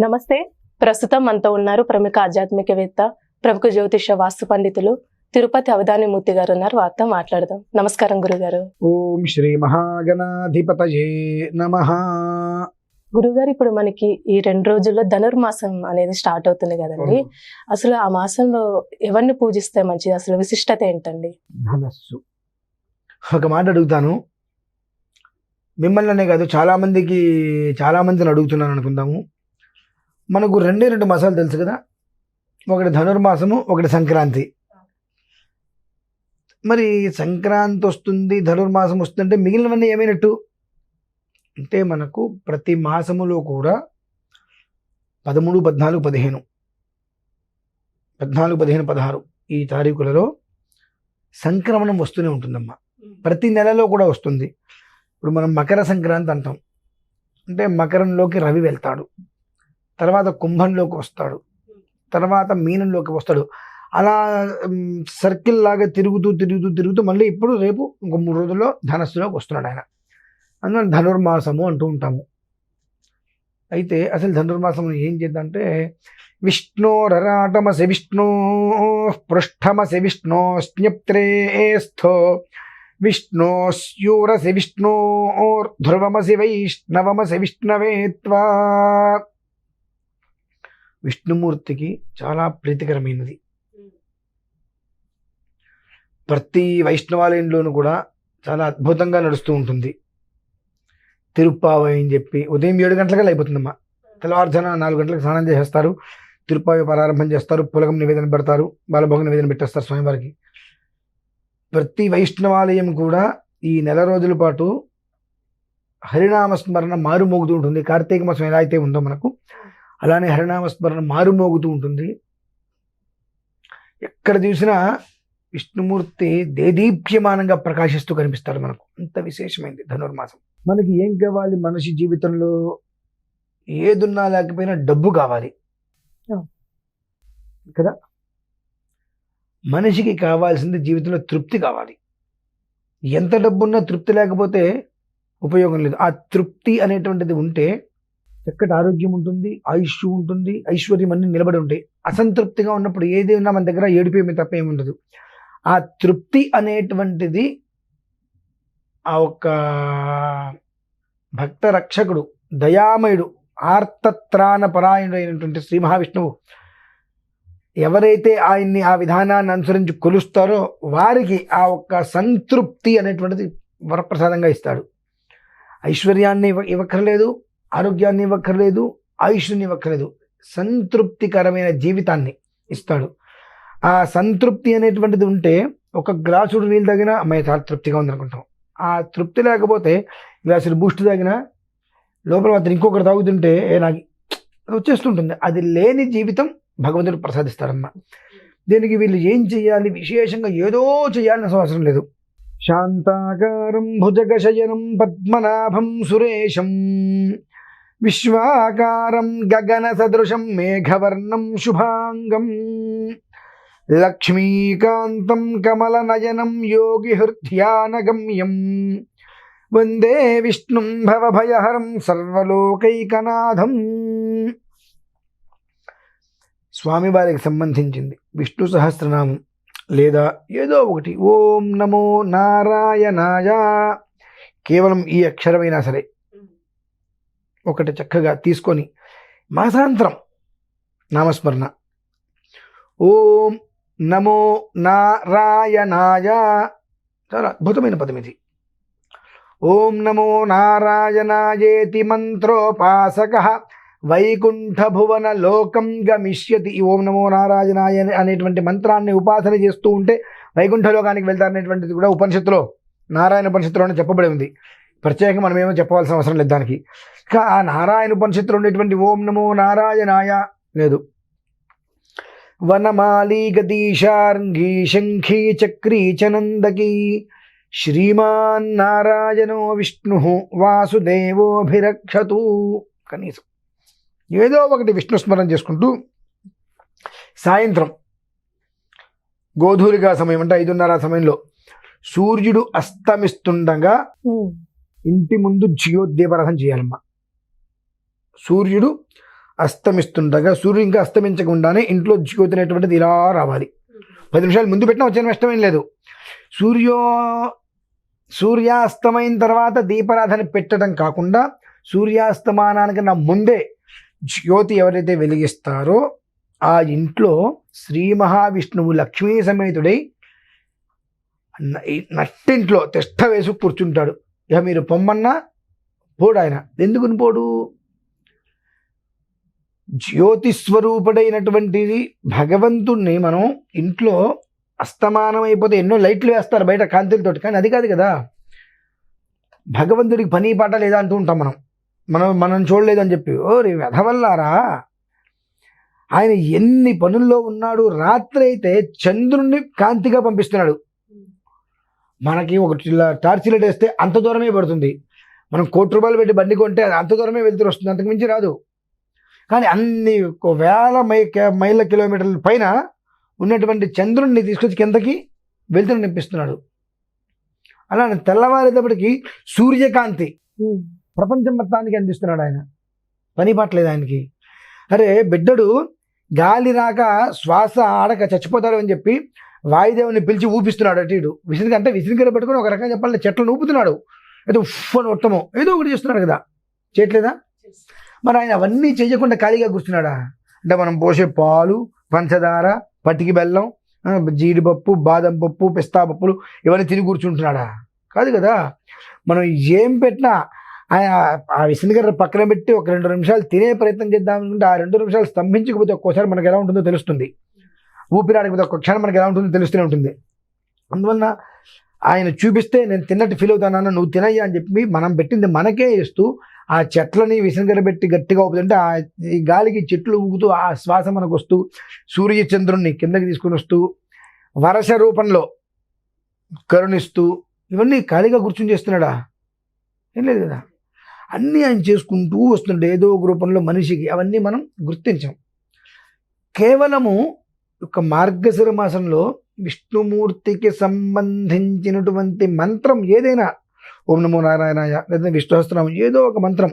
నమస్తే. ప్రస్తుతం మనతో ఉన్నారు ప్రముఖ ఆధ్యాత్మికవేత్త, ప్రముఖ జ్యోతిష వాస్తు పండితులు తిరుపతి అవధానిమూర్తి గారు ఉన్నారు. వారితో మాట్లాడదాం. నమస్కారం గురుగారు. ఓం శ్రీ మహాగణాధిపతయే నమః. గురుగారు, ఇప్పుడు మనకి ఈ 2 రోజుల్లో ధనుర్మాసం అనేది స్టార్ట్ అవుతుంది కదండి. అసలు ఆ మాసంలో ఎవరిని పూజిస్తే మంచిది? అసలు విశిష్టత ఏంటండి? ధనస్సు. ఒక మాట అడుగుతాను, మిమ్మల్ని కాదు చాలా మందిని అడుగుతున్నాను అనుకుందాము. మనకు 2 మాసాలు తెలుసు కదా, ఒకటి ధనుర్మాసము, ఒకటి సంక్రాంతి. మరి సంక్రాంతి వస్తుంది, ధనుర్మాసం వస్తుందంటే మిగిలినవన్నీ ఏమైనట్టు అంటే, మనకు ప్రతి మాసములో కూడా 13, 14, 15, 14, 15, 16 ఈ తారీఖులలో సంక్రమణం వస్తూనే ఉంటుందమ్మా. ప్రతి నెలలో కూడా వస్తుంది. ఇప్పుడు మనం మకర సంక్రాంతి అంటాం, అంటే మకరంలోకి రవి వెళ్తాడు, తర్వాత కుంభంలోకి వస్తాడు, తర్వాత మీనంలోకి వస్తాడు. అలా సర్కిల్ లాగా తిరుగుతూ మళ్ళీ ఇప్పుడు రేపు ఇంకో 3 రోజుల్లో ధనస్సులోకి వస్తున్నాడు ఆయన. అందువల్ల ధనుర్మాసము అంటూ ఉంటాము. అయితే అసలు ధనుర్మాసం ఏం చేద్దంటే, విష్ణోరరాటమసి విష్ణో పృష్ఠమసి విష్ణో స్న్యప్త్రేస్థో విష్ణోస్యూరసి విష్ణోర్ధ్రువమసి వైష్ణవమసి విష్ణవేత్వా. విష్ణుమూర్తికి చాలా ప్రీతికరమైనది. ప్రతి వైష్ణవాలయంలోనూ కూడా చాలా అద్భుతంగా నడుస్తూ ఉంటుంది. తిరుప్పావై అని చెప్పి ఉదయం 7 గంటలకల్లా అయిపోతుందమ్మా. తెల్లవారుజామున 4 గంటలకు స్నానం చేసేస్తారు, తిరుప్పావై ప్రారంభం చేస్తారు, పులగం నివేదన పెడతారు, బాలభోగ నివేదన పెట్టేస్తారు స్వామివారికి. ప్రతి వైష్ణవాలయం కూడా ఈ 1 రోజుల పాటు హరినామస్మరణ మారుమోగుతూ ఉంటుంది. కార్తీక మాసం ఎలా అయితే ఉందో మనకు, అలానే హరినామస్మరణ మారుమోగుతూ ఉంటుంది. ఎక్కడ చూసినా విష్ణుమూర్తి దేదీప్యమానంగా ప్రకాశిస్తూ కనిపిస్తాడు మనకు. అంత విశేషమైంది ధనుర్మాసం. మనకి ఏం కావాలి? మనిషి జీవితంలో ఏదున్నా లేకపోయినా డబ్బు కావాలి కదా. మనిషికి కావాల్సింది జీవితంలో తృప్తి కావాలి. ఎంత డబ్బున్నా తృప్తి లేకపోతే ఉపయోగం లేదు. ఆ తృప్తి అనేటువంటిది ఉంటే చక్కటి ఆరోగ్యం ఉంటుంది, ఆయుష్ ఉంటుంది, ఐశ్వర్యం అన్ని నిలబడి ఉంటాయి. అసంతృప్తిగా ఉన్నప్పుడు ఏది ఉన్నా మన దగ్గర ఏడిపోయి తప్ప ఏమి ఉండదు. ఆ తృప్తి అనేటువంటిది ఆ ఒక్క భక్త రక్షకుడు, దయామయుడు, ఆర్తత్రాణ పరాయణుడు అయినటువంటి శ్రీ మహావిష్ణువు ఎవరైతే ఆయన్ని ఆ విధానాన్ని అనుసరించి కొలుస్తారో వారికి ఆ ఒక్క సంతృప్తి అనేటువంటిది వరప్రసాదంగా ఇస్తాడు. ఐశ్వర్యాన్ని ఇవ్వక్కర్లేదు, ఆరోగ్యాన్ని ఇవ్వక్కర్లేదు, ఆయుష్ని ఇవ్వక్కర్లేదు, సంతృప్తికరమైన జీవితాన్ని ఇస్తాడు. ఆ సంతృప్తి అనేటువంటిది ఉంటే ఒక గ్లాసుడు నీళ్ళు తాగినా అమ్మాయి చాలా తృప్తిగా ఉందనుకుంటాం. ఆ తృప్తి లేకపోతే గ్లాసుడు బూస్ట్ తాగినా లోపల మాత్రం ఇంకొకటి తాగుతుంటే నాకు వచ్చేస్తుంటుంది. అది లేని జీవితం భగవంతుడు ప్రసాదిస్తాడమ్మా. దీనికి వీళ్ళు ఏం చెయ్యాలి? విశేషంగా ఏదో చేయాలని అవసరం లేదు. శాంతాకారం భుజగశయనం పద్మనాభం సురేశం విశ్వాకారం గగన సదృశం మేఘవర్ణం శుభాంగం లక్ష్మీకాంతం కమలనయనం యోగి హృద్యానగమ్యం వందే విష్ణుం భవభయహరం సర్వలోకైకనాథం. స్వామివారికి సంబంధించింది విష్ణు సహస్రనామం లేదా ఏదో ఒకటి, ఓం నమో నారాయణాయ, కేవలం ఈ అక్షరమైనా సరే ఒకటి చక్కగా తీసుకొని మాసాంతరం నామస్మరణ, ఓం నమో నారాయణాయ, చాలా అద్భుతమైన పదం ఇది. ఓం నమో నారాయణాయేతి మంత్రోపాసకః వైకుంఠ భువన లోకం గమిష్యతి. ఈ ఓం నమో నారాయణాయ అనేటువంటి మంత్రాన్ని ఉపాసన చేస్తూ ఉంటే వైకుంఠ లోకానికి వెళ్తారనేటువంటిది కూడా ఉపనిషత్తులో, నారాయణ ఉపనిషత్తులోనే చెప్పబడి ఉంది. ప్రత్యేకంగా మనం ఏమో చెప్పవలసిన అవసరం లేదు దానికి. ఇంకా ఆ నారాయణ ఉపనిషత్తులో ఉండేటువంటి ఓం నమో నారాయణాయ లేదు. వనమాలి గదీశార్ంగీ శంఖీ చక్రీ చనందకీ శ్రీమాన్ నారాయణో విష్ణు వాసుదేవోభిరక్షతు. కనీసం ఏదో ఒకటి విష్ణు స్మరణ చేసుకుంటూ సాయంత్రం గోధూలిగా సమయం అంటే 5:30 సమయంలో సూర్యుడు అస్తమిస్తుండగా ఇంటి ముందు జ్యోతిదీపారాధన చేయాలమ్మా. సూర్యుడు అస్తమిస్తుండగా సూర్యుడు ఇంకా అస్తమించకుండానే ఇంట్లో జ్యోతి అనేటువంటిది ఇలా రావాలి. 10 నిమిషాలు ముందు పెట్టినా వచ్చే నష్టమేం లేదు. సూర్యాస్తమైన తర్వాత దీపారాధన పెట్టడం కాకుండా సూర్యాస్తమానానికన్నా ముందే జ్యోతి ఎవరైతే వెలిగిస్తారో ఆ ఇంట్లో శ్రీ మహావిష్ణువు లక్ష్మీ సమేతుడై నట్టింట్లో తిష్ట వేసి కూర్చుంటాడు. ఇక మీరు పొమ్మన్నా పోడు ఆయన. ఎందుకుని పోడు? జ్యోతిస్వరూపుడైనటువంటి భగవంతుణ్ణి మనం ఇంట్లో అస్తమానం అయిపోతే ఎన్నో లైట్లు వేస్తారు బయట కాంతులతోటి, కానీ అది కాదు కదా. భగవంతుడికి పని పాట లేదా అంటూ ఉంటాం మనం చూడలేదని చెప్పి. ఓరి వెధవల్లారా, ఆయన ఎన్ని పనుల్లో ఉన్నాడు. రాత్రి అయితే చంద్రుణ్ణి కాంతిగా పంపిస్తున్నాడు. మనకి ఒక టార్చ్ లైట్ వేస్తే అంత దూరమే పడుతుంది. మనం 1 కోటి రూపాయలు పెట్టి బండి కొంటే అంత దూరమే వెళ్తురు వస్తుంది, అంతకు మించి రాదు. కానీ అన్ని వేల మైళ్ళ కిలోమీటర్ల పైన ఉన్నటువంటి చంద్రుడిని తీసుకొచ్చి కిందకి వెళ్తురు నింపిస్తున్నాడు. అలా తెల్లవారేటప్పటికి సూర్యకాంతి ప్రపంచం మొత్తానికి అందిస్తున్నాడు ఆయన. పని పట్టలేదు ఆయనకి. అరే బిడ్డడు గాలి రాక శ్వాస ఆడక చచ్చిపోతాడు అని చెప్పి వాయుదేవుని పిలిచి ఊపిస్తున్నాడు. అటు ఇటు విసిరికర పెట్టుకుని ఒక రకంగా చెప్పాలంటే చెట్లను ఊపుతున్నాడు. ఏదో ఉఫ్ అని ఉత్తమం ఏదో ఒకటి చేస్తున్నాడు కదా, చేయట్లేదా? మరి ఆయన అవన్నీ చేయకుండా ఖాళీగా కూర్చున్నాడా? అంటే మనం పోసే పాలు, పంచదార, పటికి బెల్లం, జీడిపప్పు, బాదం పప్పు, పిస్తా పప్పులు ఇవన్నీ తిని కూర్చుంటున్నాడా? కాదు కదా. మనం ఏం పెట్టినా ఆయన ఆ విసనగర్ర పక్కన పెట్టి ఒక 2 నిమిషాలు తినే ప్రయత్నం చేద్దాం అనుకుంటే ఆ 2 నిమిషాలు స్తంభించకపోతే ఒక్కోసారి మనకు ఎలా ఉంటుందో తెలుస్తుంది. ఊపిరాడకపోతే ఒక్క క్షణం మనకు ఎలా ఉంటుందో తెలుస్తూనే ఉంటుంది. అందువలన ఆయన చూపిస్తే నేను తిన్నట్టు ఫీల్ అవుతానన్నా నువ్వు తినయ్యా అని చెప్పి మనం పెట్టింది మనకే ఇస్తూ ఆ చెట్లని విసనగర పెట్టి గట్టిగా ఊపుతుంటే ఆ ఈ గాలికి చెట్లు ఊగుతూ ఆ శ్వాస మనకు వస్తూ సూర్య చంద్రుణ్ణి కిందకి తీసుకుని వస్తూ వర్ష రూపంలో కరుణిస్తూ ఇవన్నీ ఖాళీగా కూర్చుని చేస్తున్నాడా? ఏం లేదు కదా. అన్నీ ఆయన చేసుకుంటూ వస్తుండే ఏదో ఒక రూపంలో మనిషికి. అవన్నీ మనం గుర్తించాం. కేవలము ఒక మార్గశిర మాసంలో విష్ణుమూర్తికి సంబంధించినటువంటి మంత్రం ఏదైనా, ఓం నమో నారాయణాయ లేదా విష్ణు సహస్రనామం, ఏదో ఒక మంత్రం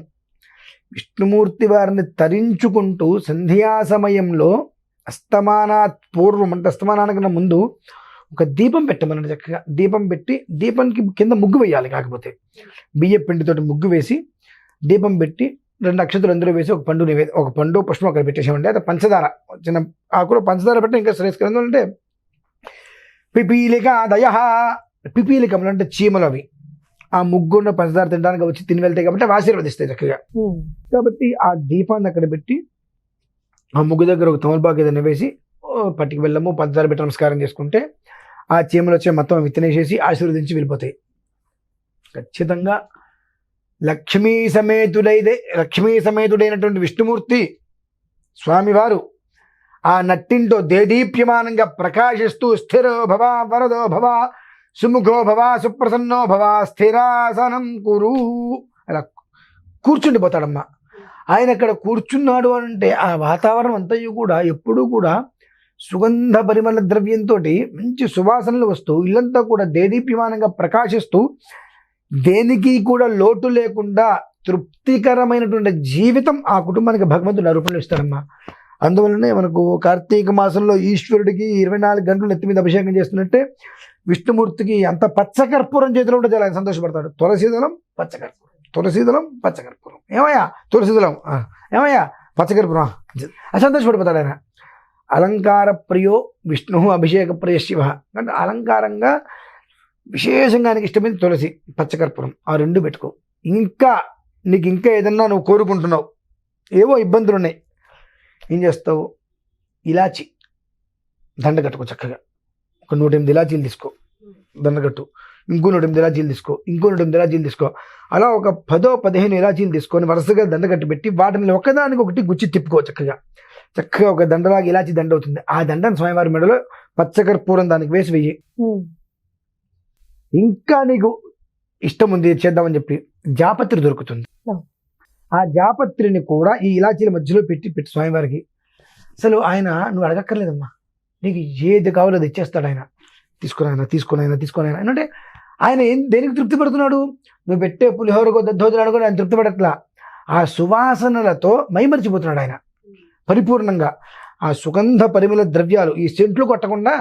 విష్ణుమూర్తి వారిని తరించుకుంటూ సంధ్యా సమయంలో అస్తమానాత్ పూర్వం అంటే అస్తమానానికన్నా ముందు ఒక దీపం పెట్టమనండి. చక్కగా దీపం పెట్టి దీపానికి కింద ముగ్గు వేయాలి. కాకపోతే బియ్య పిండితోటి ముగ్గు వేసి దీపం పెట్టి 2 అక్షతలు అందులో వేసి ఒక పండు పుష్పం అక్కడ పెట్టేసామండి. అది పంచదార, చిన్న ఆకులో పంచదార పెట్టి ఇంకా శ్రేష్కరం అంటే పిపీలిక దయ, పిపీలికములు అంటే చీమలు. అవి ఆ ముగ్గున్న పంచదార తినడానికి వచ్చి తిని వెళ్తాయి కాబట్టి అవి ఆశీర్వదిస్తాయి చక్కగా. కాబట్టి ఆ దీపాన్ని అక్కడ పెట్టి ఆ ముగ్గు దగ్గర ఒక తమలపాకు ఏదైనా వేసి పట్టికి వెళ్ళము పంచదార పెట్టి నమస్కారం చేసుకుంటే ఆ చీమలు వచ్చే మొత్తం విత్తనేసేసి ఆశీర్వదించి వెళ్ళిపోతాయి. ఖచ్చితంగా లక్ష్మీ సమేతుడైనటువంటి విష్ణుమూర్తి స్వామివారు ఆ నట్టింటో దేదీప్యమానంగా ప్రకాశిస్తూ స్థిరో భవ వరదో భవ సుముఖో భవ సుప్రసన్నో భవ స్థిరాసనం కురు అలా కూర్చుండిపోతాడమ్మా. ఆయన అక్కడ కూర్చున్నాడు అంటే ఆ వాతావరణం అంతయు కూడా ఎప్పుడూ కూడా సుగంధ పరిమళ ద్రవ్యంతో మంచి సువాసనలు వస్తూ ఇల్లంతా కూడా దేదీప్యమానంగా ప్రకాశిస్తూ దేనికి కూడా లోటు లేకుండా తృప్తికరమైనటువంటి జీవితం ఆ కుటుంబానికి భగవంతుడు రూపంలో ఇస్తాడమ్మా. అందువల్లనే మనకు కార్తీక మాసంలో ఈశ్వరుడికి 24 గంటలు నెత్తి మీద అభిషేకం చేస్తున్నట్టే విష్ణుమూర్తికి అంత పచ్చకర్పూరం చేతిలో ఉంటే చాలా సంతోషపడతాడు. తులసీదళం పచ్చకర్పూరం ఏమయ్యా తులసీదళం ఏమయ్యా పచ్చకర్పూరం సంతోషపడిపోతాడు ఆయన. అలంకార ప్రియో విష్ణు అభిషేక ప్రియ శివ అంటే అలంకారంగా విశేషంగా ఆయనకి ఇష్టమైన తులసి, పచ్చకర్పూరం ఆ 2 పెట్టుకో. నీకు ఇంకా ఏదన్నా నువ్వు కోరుకుంటున్నావు, ఏవో ఇబ్బందులు ఉన్నాయి, ఏం చేస్తావు? ఇలాచి దండ కట్టుకో చక్కగా. ఒక 108 ఇలాచీలు తీసుకో దండగట్టు, ఇంకో 108 ఇలాచీలు తీసుకో, ఇంకో 108 ఇలాచీలు తీసుకో. అలా ఒక 10-15 ఇలాచీలు తీసుకొని వరుసగా దండగట్టు పెట్టి వాటిని ఒకదానికి ఒకటి గుచ్చి తిప్పుకో చక్కగా. ఒక దండలాగా ఇలాచి దండ అవుతుంది. ఆ దండను స్వామివారి మెడలో పచ్చకర్పూరం దానికి వేసి వెయ్యి. ఇంకా నీకు ఇష్టం ఉంది చేద్దామని చెప్పి జాపత్రి దొరుకుతుంది. ఆ జాపత్రిని కూడా ఈ ఇలాచీల మధ్యలో పెట్టి స్వామివారికి. అసలు ఆయన నువ్వు అడగక్కర్లేదమ్మా, నీకు ఏది కావాలో అది ఇచ్చేస్తాడు ఆయన. తీసుకున్నాయన అంటే ఆయన దేనికి తృప్తి పడుతున్నాడు? నువ్వు పెట్టే పులిహోరకో దద్దోజనాడుకో ఆయన తృప్తి పడట్లా, ఆ సువాసనలతో మైమరిచిపోతున్నాడు ఆయన. పరిపూర్ణంగా ఆ సుగంధ పరిమళ ద్రవ్యాలు ఈ సెంట్లు కొట్టకుండా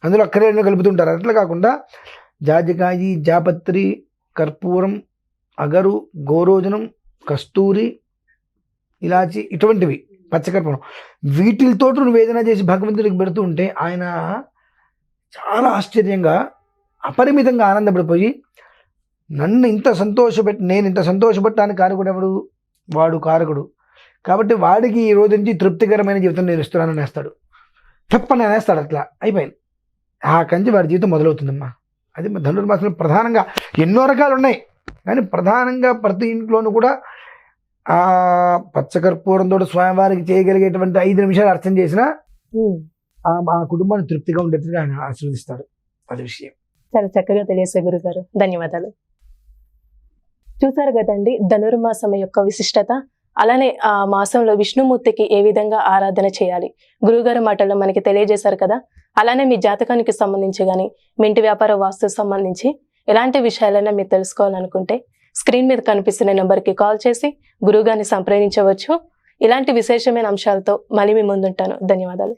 అందులో అక్కడే కలుపుతుంటారు. అట్లా కాకుండా జాజికాయి, జాపత్రి, కర్పూరం, అగరు, గోరోజనం, కస్తూరి, ఇలాచి ఇటువంటివి, పచ్చకర్పూరం, వీటితో నువ్వు ఏదైనా చేసి భగవంతుడికి పెడుతూ ఉంటే ఆయన చాలా ఆశ్చర్యంగా అపరిమితంగా ఆనందపడిపోయి నన్ను ఇంత నేను ఇంత సంతోషపెట్టడానికి కారకుడు ఎవడు? వాడు కారకుడు. కాబట్టి వాడికి ఈ రోజు నుంచి తృప్తికరమైన జీవితం నేను ఇస్తున్నానని వేస్తాడు. తప్పని అనేస్తాడు. అట్లా అయిపోయింది. ఆ కంచి వాడి జీవితం మొదలవుతుందమ్మా. అది ధనుర్మాసంలో ప్రధానంగా ఎన్నో రకాలు ఉన్నాయి, కానీ ప్రధానంగా ప్రతి ఇంట్లోనూ కూడా ఆ పచ్చకర్పూరంతో స్వామివారికి చేయగలిగేటువంటి 5 నిమిషాలు అర్చన చేసినా ఆ కుటుంబాన్ని తృప్తిగా ఉండేట్టుగా ఆయన ఆశీర్వదిస్తాడు. అది విషయం. చాలా చక్కగా తెలియసే గురుగారు, ధన్యవాదాలు. చూసారు కదండి ధనుర్మాసం యొక్క విశిష్టత. అలానే ఆ మాసంలో విష్ణుమూర్తికి ఏ విధంగా ఆరాధన చేయాలి గురుగారు మాటల్లో మనకి తెలియజేశారు కదా. అలానే మీ జాతకానికి సంబంధించి కానీ మీ ఇంటి వ్యాపార వాస్తుకు సంబంధించి ఎలాంటి విషయాలైనా మీరు తెలుసుకోవాలనుకుంటే స్క్రీన్ మీద కనిపిస్తున్న నెంబర్కి కాల్ చేసి గురుగారిని సంప్రదించవచ్చు. ఇలాంటి విశేషమైన అంశాలతో మళ్ళీ మీ ముందుంటాను. ధన్యవాదాలు.